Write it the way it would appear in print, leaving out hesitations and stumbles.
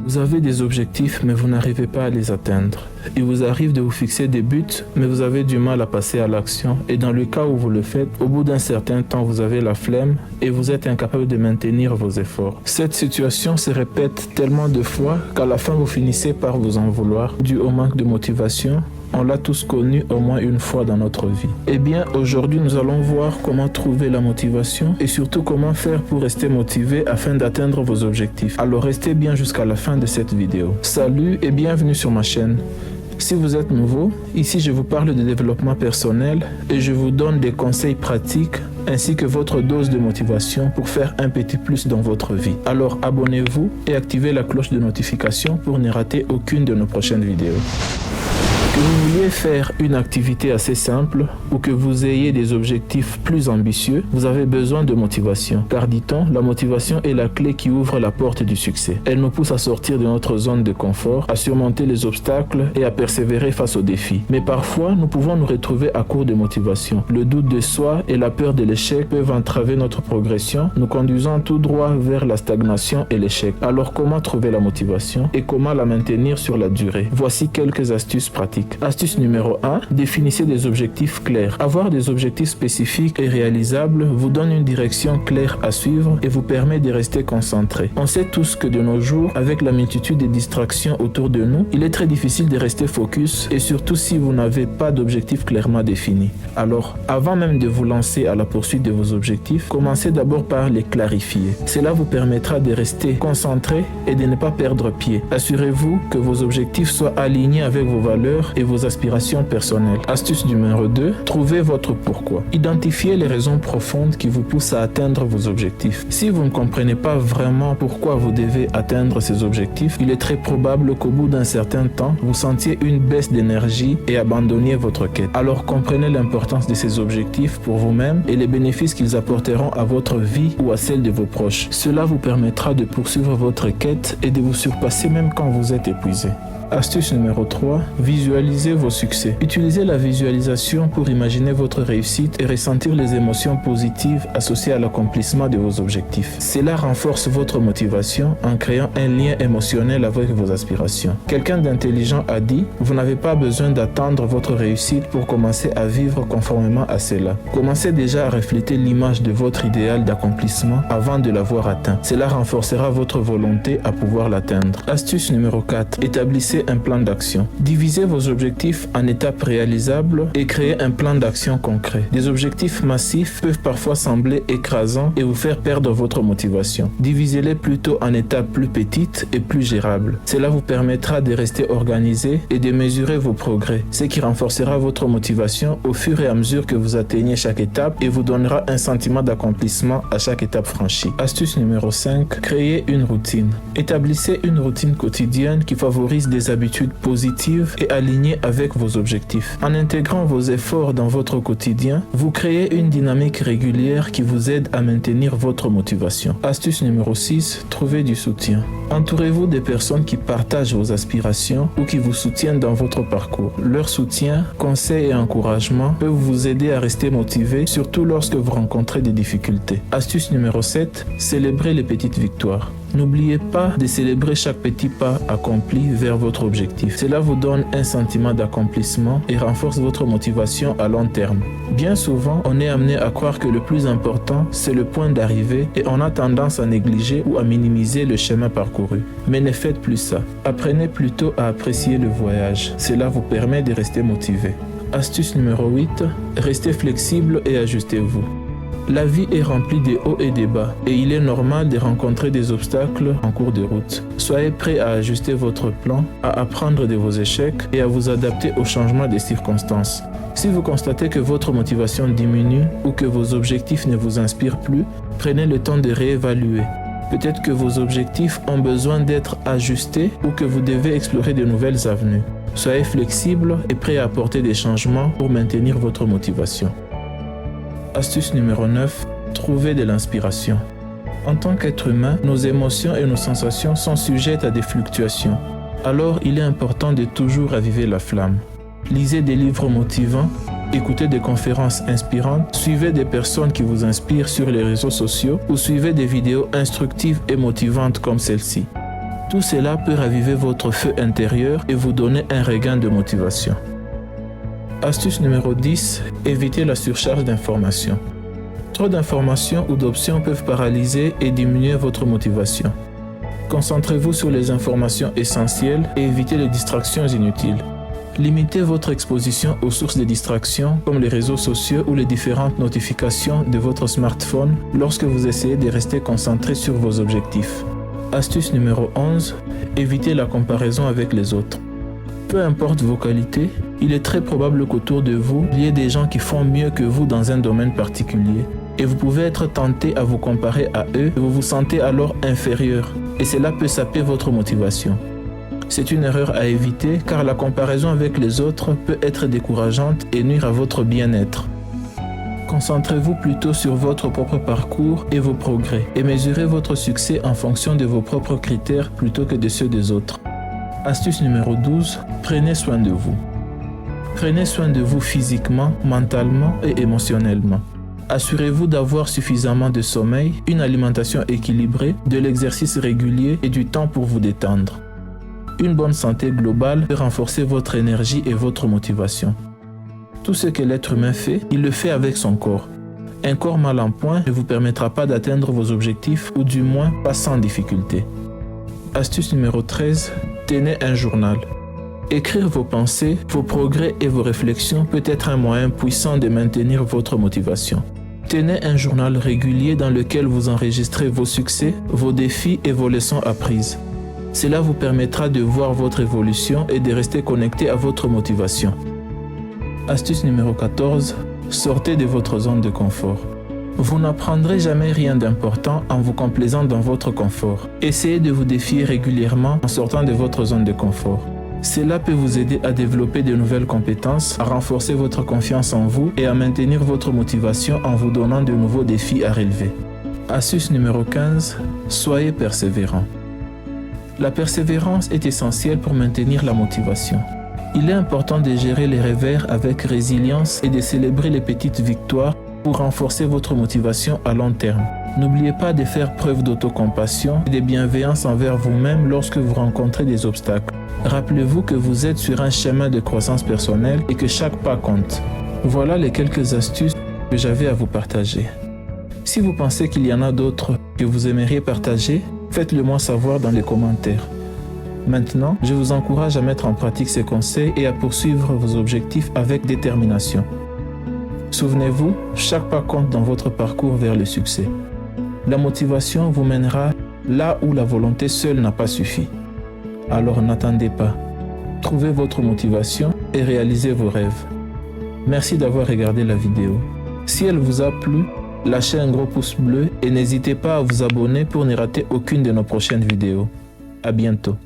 Vous avez des objectifs, mais vous n'arrivez pas à les atteindre. Il vous arrive de vous fixer des buts, mais vous avez du mal à passer à l'action. Et dans le cas où vous le faites, au bout d'un certain temps, vous avez la flemme et vous êtes incapable de maintenir vos efforts. Cette situation se répète tellement de fois qu'à la fin, vous finissez par vous en vouloir, dû au manque de motivation. On l'a tous connu au moins une fois dans notre vie. Eh bien, aujourd'hui, nous allons voir comment trouver la motivation et surtout comment faire pour rester motivé afin d'atteindre vos objectifs. Alors, restez bien jusqu'à la fin de cette vidéo. Salut et bienvenue sur ma chaîne. Si vous êtes nouveau, ici je vous parle de développement personnel et je vous donne des conseils pratiques ainsi que votre dose de motivation pour faire un petit plus dans votre vie. Alors abonnez-vous et activez la cloche de notification pour ne rater aucune de nos prochaines vidéos. Que vous vouliez faire une activité assez simple ou que vous ayez des objectifs plus ambitieux, vous avez besoin de motivation. Car dit-on, la motivation est la clé qui ouvre la porte du succès. Elle nous pousse à sortir de notre zone de confort, à surmonter les obstacles et à persévérer face aux défis. Mais parfois, nous pouvons nous retrouver à court de motivation. Le doute de soi et la peur de l'échec peuvent entraver notre progression, nous conduisant tout droit vers la stagnation et l'échec. Alors comment trouver la motivation et comment la maintenir sur la durée? Voici quelques astuces pratiques. Astuce numéro 1, définissez des objectifs clairs. Avoir des objectifs spécifiques et réalisables vous donne une direction claire à suivre et vous permet de rester concentré. On sait tous que de nos jours, avec la multitude de distractions autour de nous, il est très difficile de rester focus et surtout si vous n'avez pas d'objectifs clairement définis. Alors, avant même de vous lancer à la poursuite de vos objectifs, commencez d'abord par les clarifier. Cela vous permettra de rester concentré et de ne pas perdre pied. Assurez-vous que vos objectifs soient alignés avec vos valeurs et vos aspirations personnelles. Astuce numéro 2, trouvez votre pourquoi. Identifiez les raisons profondes qui vous poussent à atteindre vos objectifs. Si vous ne comprenez pas vraiment pourquoi vous devez atteindre ces objectifs, il est très probable qu'au bout d'un certain temps, vous sentiez une baisse d'énergie et abandonniez votre quête. Alors comprenez l'importance de ces objectifs pour vous-même et les bénéfices qu'ils apporteront à votre vie ou à celle de vos proches. Cela vous permettra de poursuivre votre quête et de vous surpasser même quand vous êtes épuisé. Astuce numéro 3, visualisez vos succès. Utilisez la visualisation pour imaginer votre réussite et ressentir les émotions positives associées à l'accomplissement de vos objectifs. Cela renforce votre motivation en créant un lien émotionnel avec vos aspirations. Quelqu'un d'intelligent a dit, vous n'avez pas besoin d'attendre votre réussite pour commencer à vivre conformément à cela. Commencez déjà à refléter l'image de votre idéal d'accomplissement avant de l'avoir atteint. Cela renforcera votre volonté à pouvoir l'atteindre. Astuce numéro 4, établissez un plan d'action. Divisez vos objectifs en étapes réalisables et créez un plan d'action concret. Des objectifs massifs peuvent parfois sembler écrasants et vous faire perdre votre motivation. Divisez-les plutôt en étapes plus petites et plus gérables. Cela vous permettra de rester organisé et de mesurer vos progrès, ce qui renforcera votre motivation au fur et à mesure que vous atteignez chaque étape et vous donnera un sentiment d'accomplissement à chaque étape franchie. Astuce numéro 5, créez une routine. Établissez une routine quotidienne qui favorise des habitudes positives et alignées avec vos objectifs. En intégrant vos efforts dans votre quotidien, vous créez une dynamique régulière qui vous aide à maintenir votre motivation. Astuce numéro 6, trouvez du soutien. Entourez-vous des personnes qui partagent vos aspirations ou qui vous soutiennent dans votre parcours. Leur soutien, conseils et encouragement peuvent vous aider à rester motivé, surtout lorsque vous rencontrez des difficultés. Astuce numéro 7, célébrez les petites victoires. N'oubliez pas de célébrer chaque petit pas accompli vers votre objectif. Cela vous donne un sentiment d'accomplissement et renforce votre motivation à long terme. Bien souvent, on est amené à croire que le plus important, c'est le point d'arrivée et on a tendance à négliger ou à minimiser le chemin parcouru. Mais ne faites plus ça. Apprenez plutôt à apprécier le voyage. Cela vous permet de rester motivé. Astuce numéro 8, restez flexible et ajustez-vous. La vie est remplie de hauts et de bas et il est normal de rencontrer des obstacles en cours de route. Soyez prêt à ajuster votre plan, à apprendre de vos échecs et à vous adapter aux changements des circonstances. Si vous constatez que votre motivation diminue ou que vos objectifs ne vous inspirent plus, prenez le temps de réévaluer. Peut-être que vos objectifs ont besoin d'être ajustés ou que vous devez explorer de nouvelles avenues. Soyez flexible et prêt à apporter des changements pour maintenir votre motivation. Astuce numéro 9, trouvez de l'inspiration. En tant qu'être humain, nos émotions et nos sensations sont sujettes à des fluctuations. Alors, il est important de toujours raviver la flamme. Lisez des livres motivants, écoutez des conférences inspirantes, suivez des personnes qui vous inspirent sur les réseaux sociaux ou suivez des vidéos instructives et motivantes comme celle-ci. Tout cela peut raviver votre feu intérieur et vous donner un regain de motivation. Astuce numéro 10, évitez la surcharge d'informations. Trop d'informations ou d'options peuvent paralyser et diminuer votre motivation. Concentrez-vous sur les informations essentielles et évitez les distractions inutiles. Limitez votre exposition aux sources de distractions comme les réseaux sociaux ou les différentes notifications de votre smartphone lorsque vous essayez de rester concentré sur vos objectifs. Astuce numéro 11, évitez la comparaison avec les autres. Peu importe vos qualités, il est très probable qu'autour de vous, il y ait des gens qui font mieux que vous dans un domaine particulier. Et vous pouvez être tenté à vous comparer à eux et vous vous sentez alors inférieur. Et cela peut saper votre motivation. C'est une erreur à éviter car la comparaison avec les autres peut être décourageante et nuire à votre bien-être. Concentrez-vous plutôt sur votre propre parcours et vos progrès et mesurez votre succès en fonction de vos propres critères plutôt que de ceux des autres. Astuce numéro 12, prenez soin de vous. Prenez soin de vous physiquement, mentalement et émotionnellement. Assurez-vous d'avoir suffisamment de sommeil, une alimentation équilibrée, de l'exercice régulier et du temps pour vous détendre. Une bonne santé globale peut renforcer votre énergie et votre motivation. Tout ce que l'être humain fait, il le fait avec son corps. Un corps mal en point ne vous permettra pas d'atteindre vos objectifs ou du moins pas sans difficulté. Astuce numéro 13, tenez un journal. Écrire vos pensées, vos progrès et vos réflexions peut être un moyen puissant de maintenir votre motivation. Tenez un journal régulier dans lequel vous enregistrez vos succès, vos défis et vos leçons apprises. Cela vous permettra de voir votre évolution et de rester connecté à votre motivation. Astuce numéro 14, sortez de votre zone de confort. Vous n'apprendrez jamais rien d'important en vous complaisant dans votre confort. Essayez de vous défier régulièrement en sortant de votre zone de confort. Cela peut vous aider à développer de nouvelles compétences, à renforcer votre confiance en vous et à maintenir votre motivation en vous donnant de nouveaux défis à relever. Astuce numéro 15, soyez persévérant. La persévérance est essentielle pour maintenir la motivation. Il est important de gérer les revers avec résilience et de célébrer les petites victoires pour renforcer votre motivation à long terme. N'oubliez pas de faire preuve d'autocompassion et de bienveillance envers vous-même lorsque vous rencontrez des obstacles. Rappelez-vous que vous êtes sur un chemin de croissance personnelle et que chaque pas compte. Voilà les quelques astuces que j'avais à vous partager. Si vous pensez qu'il y en a d'autres que vous aimeriez partager, faites-le moi savoir dans les commentaires. Maintenant, je vous encourage à mettre en pratique ces conseils et à poursuivre vos objectifs avec détermination. Souvenez-vous, chaque pas compte dans votre parcours vers le succès. La motivation vous mènera là où la volonté seule n'a pas suffi. Alors n'attendez pas. Trouvez votre motivation et réalisez vos rêves. Merci d'avoir regardé la vidéo. Si elle vous a plu, lâchez un gros pouce bleu et n'hésitez pas à vous abonner pour ne rater aucune de nos prochaines vidéos. À bientôt.